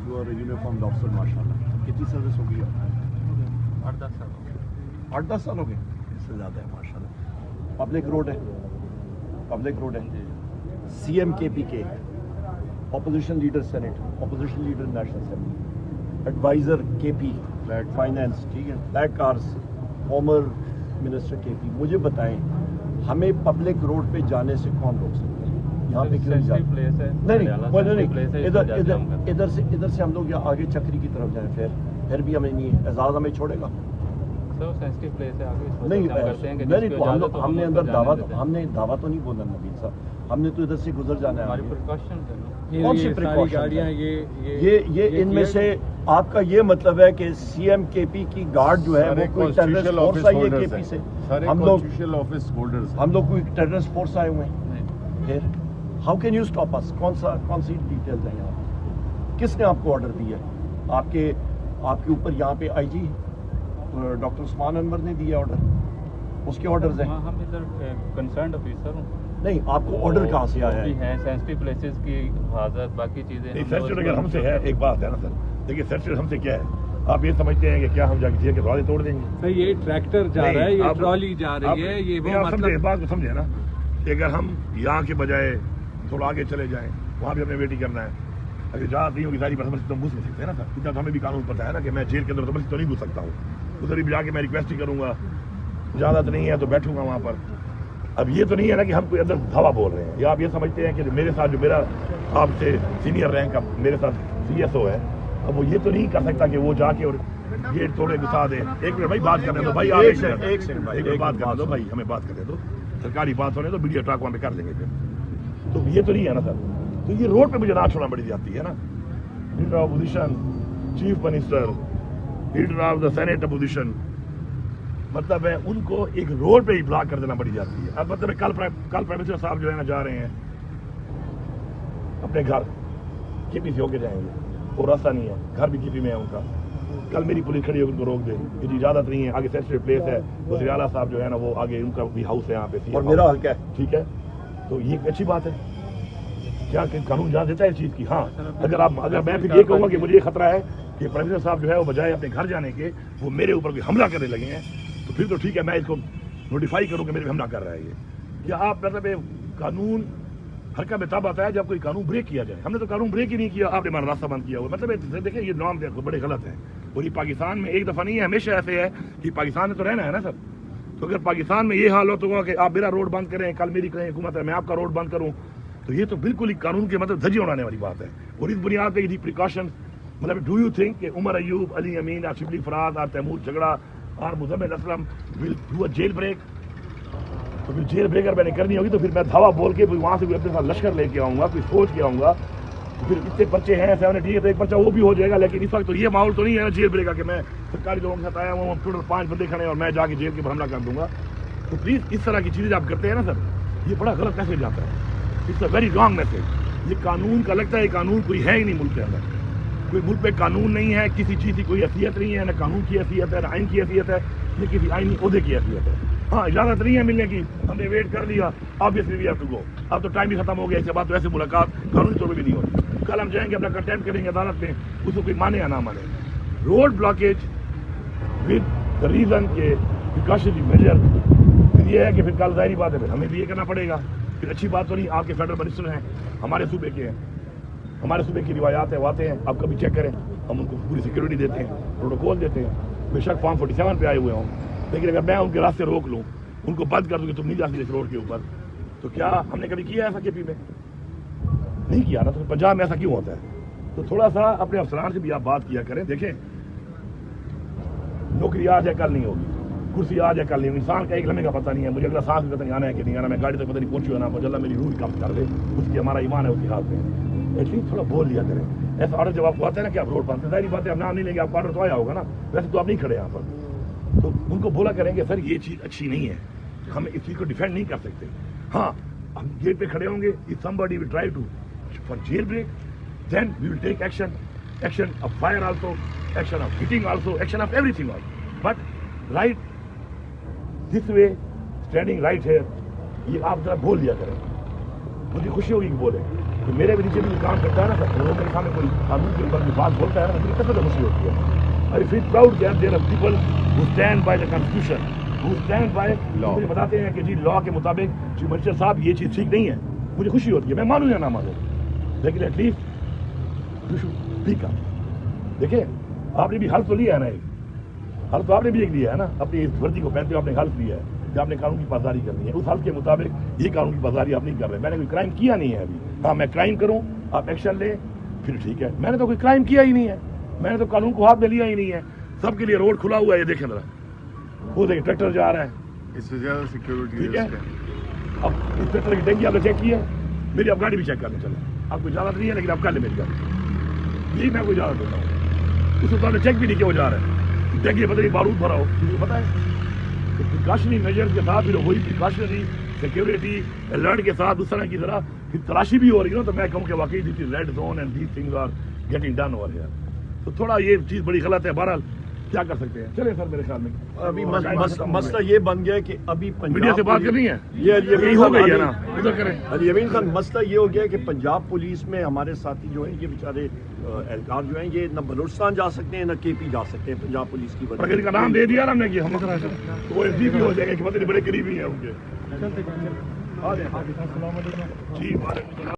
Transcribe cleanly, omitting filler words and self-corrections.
You are a uniformed officer, माशाल्लाह. कितनी service हो गई आपकी? 8-10 साल हो गए. 8-10 साल हो गए. इससे ज़्यादा है माशाल्लाह. पब्लिक रोड है, पब्लिक रोड है. CMKPK, opposition leader Senate, opposition leader National Assembly, advisor KP, finance, ठीक है, black cars, former minister KP. मुझे बताएं, हमें पब्लिक रोड पे जाने से कौन रोक सकता है? यहाँ पे क्यों नहीं जाते? नहीं, इधर से हम लोग यहाँ आगे चक्री की तरफ जाएं, फिर भी हमें नहीं, एजाज हमें छोड़ेगा सेंसिटिव प्लेस है आगे. नहीं, तो हमने अंदर हमने दावा तो नहीं बोला नबील साहब, हमने तो इधर से गुजर जाना है. हमारी प्रिकॉशन है ना. कौन सी प्रिकॉशन? ये इनमें से आपका ये मतलब है कि CMKP की गार्ड जो है वो कोई टेररिस्ट फोर्स आई है KP से? हम लोग कोई टेररिस्ट फोर्स आए हुए हैं? फिर how can you stop us? कौन सी डिटेल्स है यहाँ? किसने आपको ऑर्डर दिया है? आपके ऊपर यहाँ पे IG डॉक्टर उस्मान अनवर ने दिया ऑर्डर, उसके ऑर्डर्स हैं. हम इधर कंसर्न्ड ऑफिसर हूँ. नहीं, आपको ऑर्डर कहाँ से आया है? सेंसिटिव प्लेसेस की हिफाजत, बाकी चीजें सर्च अगर हमसे है. एक बात है ना सर, देखिए सर्च हमसे क्या है, आप ये समझते हैं कि क्या हम जाके जेल के दरवाजे तोड़ देंगे? सर, ये ट्रैक्टर जा रहा है, ये ट्रॉली जा रही है, ये वो आप समझे, बात को समझे ना, कि अगर हम यहाँ के बजाय थोड़ा आगे चले जाएं, वहाँ भी हमें वेटिंग करना है. अगर जहाँ नहीं होगी सारी बस तो घुस नहीं सकते ना सर. इतना तो हमें भी कानून पता है ना कि मैं जेल के अंदर तो नहीं घुस सकता हूँ. उधर भी जाके मैं रिक्वेस्ट ही करूँगा, इजाज़त नहीं है तो बैठूंगा वहाँ पर. अब ये तो नहीं है ना कि हम कोई अंदर धावा बोल रहे हैं, या आप ये समझते हैं कि मेरे साथ जो मेरा आपसे सीनियर रैंक का मेरे साथ CSO है, अब वो ये तो नहीं कर सकता कि वो जाके और गेट तोड़े घुसा दे. एक मिनट भाई, बात करने दो भाई, आप एक मिनट बात करने दो भाई, हमें बात करने दो. सरकारी बात होने तो मीडिया ट्रैक वहाँ पे कर लेंगे फिर. तो ये तो नहीं है ना सर. तो ये रोड पे मुझे ना छोड़ना पड़ी जाती है ना. Leader of opposition, chief minister, leader of the senate opposition, मतलब है उनको एक रोड पे ही ब्लॉक कर देना पड़ी जाती है. अब मतलब कल प्राइम मिनिस्टर साहब जो है ना जा रहे हैं अपने घर, KP से होके जाएंगे, वो रास्ता नहीं है, घर भी KP में है उनका. कल मेरी पुलिस खड़ी होकर उनको रोक दे, इतनी इजाजत नहीं है. आगे सेंसिटिव प्लेस है, वज़ीर आला साहब जो है ना वो आगे, उनका भी हाउस है यहाँ पे. और मेरा हल्का है, ठीक है, तो ये अच्छी बात है. क्या कानून जान देता है इस चीज़ की? हाँ, अगर मैं फिर ये कहूँगा कि मुझे ये खतरा है कि प्राइम मिनिस्टर साहब जो है वो बजाय अपने घर जाने के वो मेरे ऊपर कोई हमला करने लगे हैं, तो फिर तो ठीक है, मैं इसको नोटिफाई करूँ कि मेरे पे हमला कर रहा है ये. क्या आप मतलब कानून हरका में तब आता है जब कोई कानून ब्रेक किया जाए. हमने तो कानून ब्रेक ही नहीं किया, आपने हमारा रास्ता बंद किया हुआ. मतलब देखिए ये नॉर्म बड़े गलत हैं. और ये पाकिस्तान में एक दफ़ा नहीं है, हमेशा ऐसे है कि पाकिस्तान में तो रहना है ना सर. तो अगर पाकिस्तान में ये हाल हो तो कि आप मेरा रोड बंद करें, कल मेरी करें हुकूमत है मैं आपका रोड बंद करूँ, तो ये तो बिल्कुल ही कानून के मतलब धज्जी उड़ाने वाली बात है. और इस बुनियाद पर यदि प्रिकॉशन, मतलब डू यू थिंक कि उमर अयूब, अली अमीन, और शिबली फराज, और तैमूर झगड़ा, और Muzammil Aslam will do a jail break? तो फिर जेल ब्रेकर मैंने करनी होगी, तो फिर मैं धावा बोल के वहाँ से अपने साथ लश्कर लेके आऊँगा, कोई सोच के आऊँगा. तो फिर इतने पर्चे हैं 7 ठीक है, तो एक पर्चा वो भी हो जाएगा. लेकिन इस वक्त तो ये माहौल तो नहीं है जेल ब्रेकर के मैं सरकारी लोगों के साथ आया हूँ, टोटल 5 बंदे खड़े हैं और मैं जाके जेल के ऊपर हमला कर दूंगा. तो प्लीज़ इस तरह की चीज़ें आप करते हैं ना सर, ये बड़ा गलत मैसेज आता है. It's a very wrong message. ये कानून का लगता है कानून कोई है ही नहीं मुल्क के अंदर. कोई मुल्क पे कानून नहीं है, किसी चीज़ की कोई हैसियत नहीं है, ना कानून की हैसियत है, ना आइन की हैसियत है, न किसी आइनी ओहदे की हैसियत है. हाँ, इजाज़त नहीं है मिलने की, हमने वेट कर लिया, obviously we have to go. अब तो टाइम भी खत्म हो गया, इसके बाद तो ऐसे मुलाकात कानूनी तौर पर भी नहीं होती. कल हम जाएंगे, अपना कंटेम्प्ट करेंगे अदालत में, उसको कोई माने या ना माने. Road blockage with the reason के प्रिकॉशनरी मेजर, फिर ये है कि फिर कल ज़ाहिर बात है फिर हमें भी ये करना पड़ेगा. फिर अच्छी बात तो नहीं, आपके फेडरल मिनिस्टर हैं, हमारे सूबे के हैं, हमारे सूबे की रिवायात है, वो आते हैं, आप कभी चेक करें, हम उनको पूरी सिक्योरिटी देते हैं, प्रोटोकॉल देते हैं. बेशक फॉर्म 47 पे आए हुए हों, लेकिन अगर मैं उनके रास्ते रोक लूँ, उनको बंद कर दूँ कि तुम नहीं जा सकते इस रोड के ऊपर, तो क्या हमने कभी किया ऐसा KP में? नहीं किया ना. तो पंजाब में ऐसा क्यों होता है? तो थोड़ा सा अपने अफसरान से भी आप बात किया करें. देखें, नौकरी आज है कल नहीं होगी, कुर्सी आज है कल नहीं होगी. इंसान का एक लम्हे का पता नहीं है, मुझे अगला सांस भी पता नहीं आना है कि नहीं आना, मैं गाड़ी तक पता नहीं पहुंची हो ना पहुंची, अल्लाह मेरी रूह काम कर दे, उसकी हमारा ईमान है उसके हाथ में. एटलीस्ट थोड़ा बोल लिया करें. ऐसा ऑर्डर जब आपको आता है ना कि आप रोड बंद, जाहिर बात है आप नाम नहीं लेंगे, आपका ऑर्डर तो आया होगा ना, वैसे तो आप नहीं खड़े यहाँ पर. तो उनको बोला करेंगे सर ये चीज़ अच्छी नहीं है, हम इस चीज़ को डिफेंड नहीं कर सकते. हाँ, हम गेट पे खड़े होंगे, if somebody will try to for jail break, then we will take action, action of fire also, action of hitting also, action of everything also. But right this way, standing right here, ये आप जरा बोल दिया करें, मुझे खुशी होगी कि बोले. کہ میرے بھی نیچے بھی کام کرتا ہے نا سر، وہ میرے سامنے کوئی قانون کے اوپر بات بولتا ہے نا، مجھے کس طرح خوشی ہوتی ہے. I feel proud that there are people who stand by the constitution, who stand by law. مجھے بتاتے ہیں کہ جی لا کے مطابق چیف منسٹر صاحب یہ چیز ٹھیک نہیں ہے. مجھے خوشی ہوتی ہے، میں مانوں یا نہ مانوں، لیکن at least you should speak up. دیکھیں آپ نے بھی حلف تو لیا ہے نا، ایک حلف تو آپ نے بھی ایک لیا ہے نا، اپنی اس وردی کو پہنتے ہوئے آپ نے حلف لیا ہے کہ آپ نے قانون کی پاسداری کرنی ہے. اس حلف کے مطابق یہ قانون کی پاسداری آپ نہیں کر رہے. میں نے کوئی کرائم کیا نہیں ہے ابھی. ہاں میں کرائم کروں، آپ ایکشن لیں، پھر ٹھیک ہے. میں نے تو کوئی کرائم کیا ہی نہیں ہے، میں نے تو قانون کو ہاتھ میں لیا ہی نہیں ہے. سب کے لیے روڈ کھلا ہوا ہے، یہ دیکھیں ذرا، وہ دیکھیں ٹریکٹر جا رہا ہے، اس سے زیادہ سیکورٹی ٹھیک ہے. اب اس ٹریکٹر کی ٹینکی آپ نے چیک کی ہے، میری آپ گاڑی بھی چیک کرنے چلے. آپ کو اجازت نہیں ہے لیکن آپ کر لیں میری گاڑی، یہی میں کو اجازت دیتا ہوں. اس کو آپ نے چیک بھی نہیں کیا وہ جا رہا ہے، ٹینکی پتہ نہیں بارود بھرا ہو. مجھے پتہ ہے پریکاشنری میجر کے ساتھ پھر وہی پریکاشنری سیکورٹی الرٹ کے ساتھ اس طرح کی ذرا پھر تلاشی بھی ہو رہی ہے نا، تو میں کہوں کہ واقعی this is red zone and these things are getting done over here. تو تھوڑا یہ چیز بڑی غلط ہے. بہرحال کیا کر سکتے ہیں، چلیں سر میرے خیال میں ابھی مسئلہ یہ بن گیا کہ ابھی میڈیا سے بات کرنی ہے، یہ یہی ہو گئی ہے نا، ادھر کریں. علی امین خان مسئلہ یہ ہو گیا کہ پنجاب پولیس میں ہمارے ساتھی جو ہیں یہ بیچارے اہلکار جو ہیں یہ نہ بلوچستان جا سکتے ہیں نہ کے پی جا سکتے ہیں پنجاب پولیس کی وجہ اگر کا نام دے دیا نا ہم نے کہ ہم تو وہ ایس ڈی پی ہو جائے گا کہ پتہ نہیں بڑے قریبی ہیں ان کے. جی وعلیکم السلام.